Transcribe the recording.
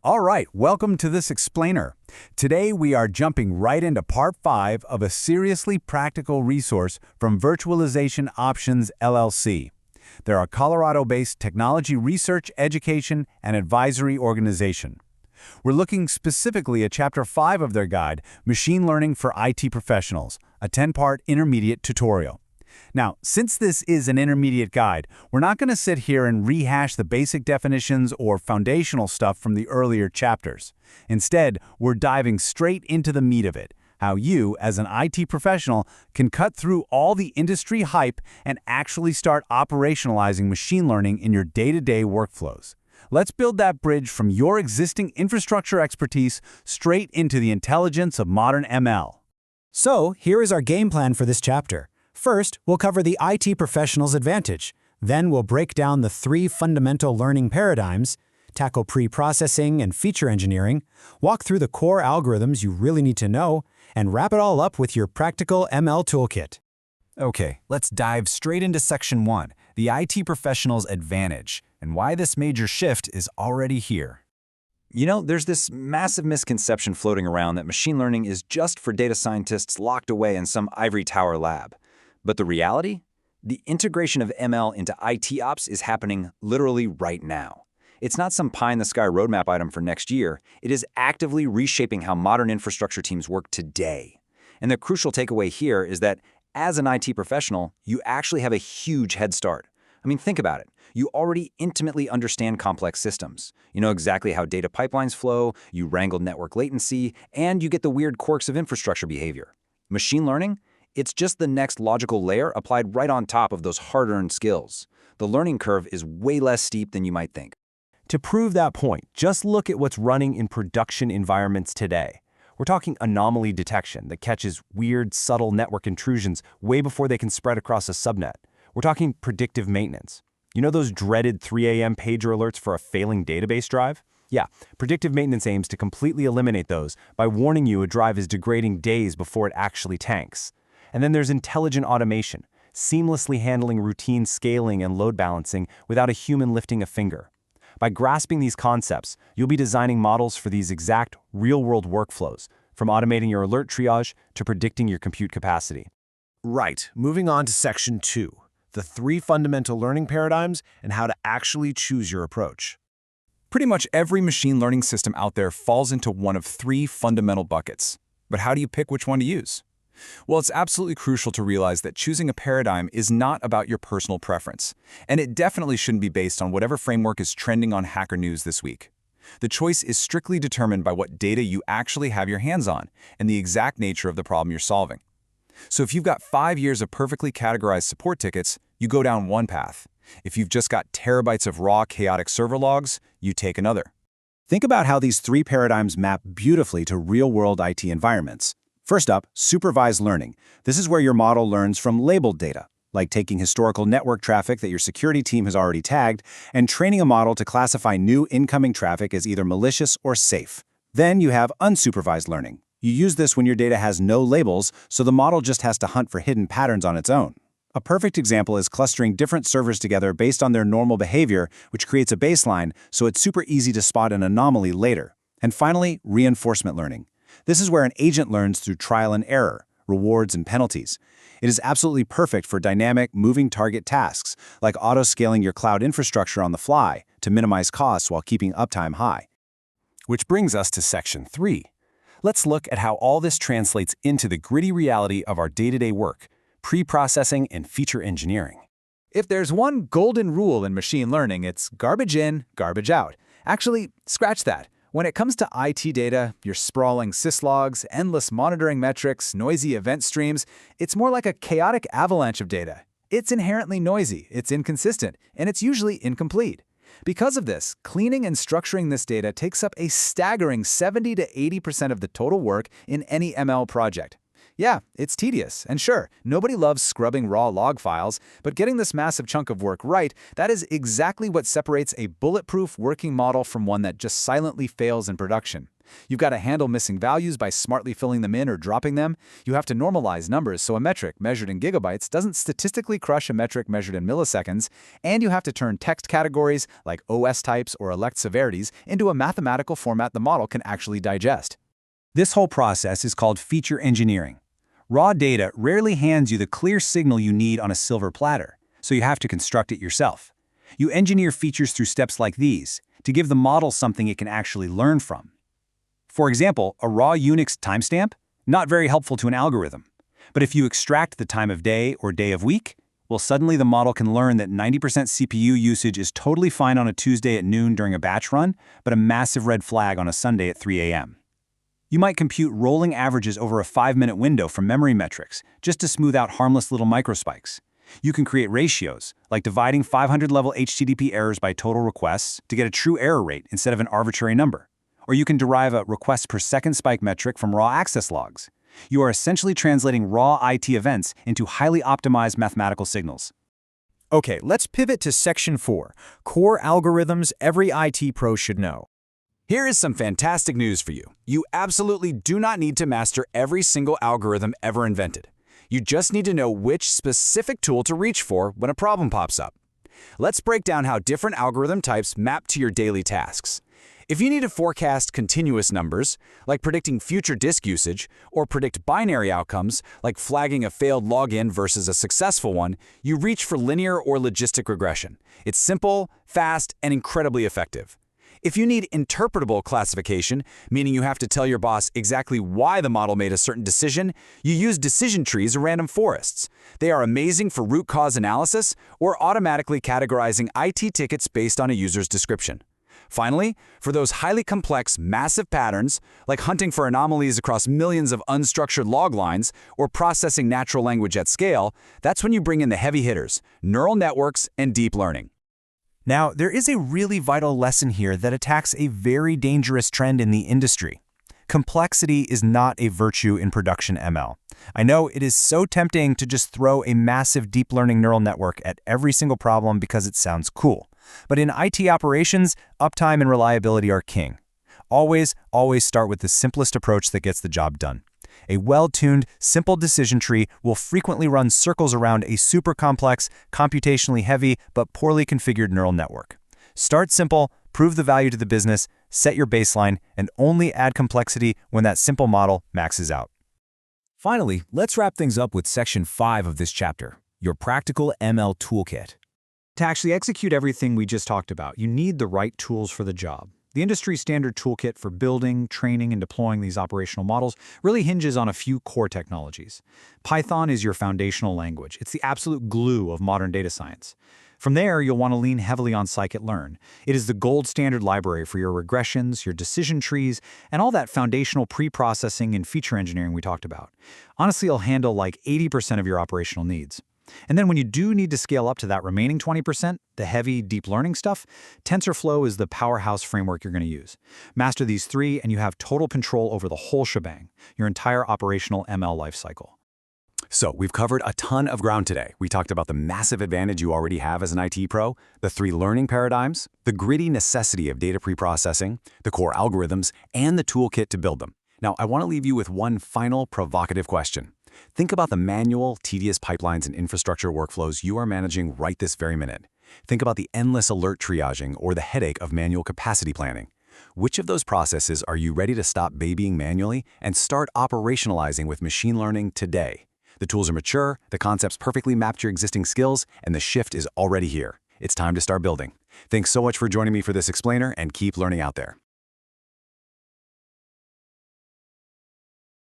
All right, welcome to this explainer. Today we are jumping right into part 5 of a seriously practical resource from Virtualization Options LLC. They're a Colorado-based technology research, education, and advisory organization. We're looking specifically at Chapter 5 of their guide, Machine Learning for IT Professionals, a 10-part intermediate tutorial. Now, since this is an intermediate guide, we're not going to sit here and rehash the basic definitions or foundational stuff from the earlier chapters. Instead, we're diving straight into the meat of it, how you, as an IT professional, can cut through all the industry hype and actually start operationalizing machine learning in your day-to-day workflows. Let's build that bridge from your existing infrastructure expertise straight into the intelligence of modern ML. So, here is our game plan for this chapter. First, we'll cover the IT professional's advantage. Then we'll break down the 3 fundamental learning paradigms, tackle pre-processing and feature engineering, walk through the core algorithms you really need to know, and wrap it all up with your practical ML toolkit. Okay, let's dive straight into Section 1, the IT professional's advantage, and why this major shift is already here. You know, there's this massive misconception floating around that machine learning is just for data scientists locked away in some ivory tower lab. But the reality? The integration of ML into IT ops is happening literally right now. It's not some pie-in-the-sky roadmap item for next year. It is actively reshaping how modern infrastructure teams work today. And the crucial takeaway here is that as an IT professional, you actually have a huge head start. I mean, think about it. You already intimately understand complex systems. You know exactly how data pipelines flow, you wrangle network latency, and you get the weird quirks of infrastructure behavior. Machine learning? It's just the next logical layer applied right on top of those hard-earned skills. The learning curve is way less steep than you might think. To prove that point, just look at what's running in production environments today. We're talking anomaly detection that catches weird, subtle network intrusions way before they can spread across a subnet. We're talking predictive maintenance. You know those dreaded 3 a.m. pager alerts for a failing database drive? Yeah, predictive maintenance aims to completely eliminate those by warning you a drive is degrading days before it actually tanks. And then there's intelligent automation, seamlessly handling routine scaling and load balancing without a human lifting a finger. By grasping these concepts, you'll be designing models for these exact real-world workflows, from automating your alert triage to predicting your compute capacity. Right, moving on to Section 2, the 3 fundamental learning paradigms and how to actually choose your approach. Pretty much every machine learning system out there falls into one of 3 fundamental buckets. But how do you pick which one to use? Well, it's absolutely crucial to realize that choosing a paradigm is not about your personal preference, and it definitely shouldn't be based on whatever framework is trending on Hacker News this week. The choice is strictly determined by what data you actually have your hands on and the exact nature of the problem you're solving. So if you've got 5 years of perfectly categorized support tickets, you go down one path. If you've just got terabytes of raw, chaotic server logs, you take another. Think about how these 3 paradigms map beautifully to real-world IT environments. First up, supervised learning. This is where your model learns from labeled data, like taking historical network traffic that your security team has already tagged and training a model to classify new incoming traffic as either malicious or safe. Then you have unsupervised learning. You use this when your data has no labels, so the model just has to hunt for hidden patterns on its own. A perfect example is clustering different servers together based on their normal behavior, which creates a baseline, so it's super easy to spot an anomaly later. And finally, reinforcement learning. This is where an agent learns through trial and error, rewards and penalties. It is absolutely perfect for dynamic, moving target tasks, like auto-scaling your cloud infrastructure on the fly to minimize costs while keeping uptime high. Which brings us to Section 3. Let's look at how all this translates into the gritty reality of our day-to-day work, pre-processing and feature engineering. If there's one golden rule in machine learning, it's garbage in, garbage out. Actually, scratch that. When it comes to IT data, your sprawling syslogs, endless monitoring metrics, noisy event streams, it's more like a chaotic avalanche of data. It's inherently noisy, it's inconsistent, and it's usually incomplete. Because of this, cleaning and structuring this data takes up a staggering 70 to 80% of the total work in any ML project. Yeah, it's tedious, and sure, nobody loves scrubbing raw log files, but getting this massive chunk of work right, that is exactly what separates a bulletproof working model from one that just silently fails in production. You've got to handle missing values by smartly filling them in or dropping them. You have to normalize numbers so a metric measured in gigabytes doesn't statistically crush a metric measured in milliseconds, and you have to turn text categories, like OS types or elect severities, into a mathematical format the model can actually digest. This whole process is called feature engineering. Raw data rarely hands you the clear signal you need on a silver platter, so you have to construct it yourself. You engineer features through steps like these to give the model something it can actually learn from. For example, a raw Unix timestamp? Not very helpful to an algorithm. But if you extract the time of day or day of week, well, suddenly the model can learn that 90% CPU usage is totally fine on a Tuesday at noon during a batch run, but a massive red flag on a Sunday at 3 a.m. You might compute rolling averages over a 5-minute window from memory metrics, just to smooth out harmless little microspikes. You can create ratios, like dividing 500-level HTTP errors by total requests to get a true error rate instead of an arbitrary number. Or you can derive a request per second spike metric from raw access logs. You are essentially translating raw IT events into highly optimized mathematical signals. Okay, let's pivot to Section 4, Core Algorithms Every IT Pro Should Know. Here is some fantastic news for you. You absolutely do not need to master every single algorithm ever invented. You just need to know which specific tool to reach for when a problem pops up. Let's break down how different algorithm types map to your daily tasks. If you need to forecast continuous numbers, like predicting future disk usage, or predict binary outcomes, like flagging a failed login versus a successful one, you reach for linear or logistic regression. It's simple, fast, and incredibly effective. If you need interpretable classification, meaning you have to tell your boss exactly why the model made a certain decision, you use decision trees or random forests. They are amazing for root cause analysis or automatically categorizing IT tickets based on a user's description. Finally, for those highly complex, massive patterns, like hunting for anomalies across millions of unstructured log lines or processing natural language at scale, that's when you bring in the heavy hitters, neural networks and deep learning. Now, there is a really vital lesson here that attacks a very dangerous trend in the industry. Complexity is not a virtue in production ML. I know it is so tempting to just throw a massive deep learning neural network at every single problem because it sounds cool. But in IT operations, uptime and reliability are king. Always start with the simplest approach that gets the job done. A well-tuned, simple decision tree will frequently run circles around a super complex, computationally heavy, but poorly configured neural network. Start simple, prove the value to the business, set your baseline, and only add complexity when that simple model maxes out. Finally, let's wrap things up with Section 5 of this chapter, your practical ML toolkit. To actually execute everything we just talked about, you need the right tools for the job. The industry standard toolkit for building, training, and deploying these operational models really hinges on a few core technologies. Python is your foundational language. It's the absolute glue of modern data science. From there, you'll want to lean heavily on scikit-learn. It is the gold standard library for your regressions, your decision trees, and all that foundational pre-processing and feature engineering we talked about. Honestly, it'll handle like 80% of your operational needs. And then when you do need to scale up to that remaining 20%, the heavy, deep learning stuff, TensorFlow is the powerhouse framework you're going to use. Master these three, and you have total control over the whole shebang, your entire operational ML lifecycle. So we've covered a ton of ground today. We talked about the massive advantage you already have as an IT pro, the 3 learning paradigms, the gritty necessity of data preprocessing, the core algorithms, and the toolkit to build them. Now, I want to leave you with one final provocative question. Think about the manual, tedious pipelines and infrastructure workflows you are managing right this very minute. Think about the endless alert triaging or the headache of manual capacity planning. Which of those processes are you ready to stop babying manually and start operationalizing with machine learning today? The tools are mature, the concepts perfectly mapped your existing skills, and the shift is already here. It's time to start building. Thanks so much for joining me for this explainer, and keep learning out there.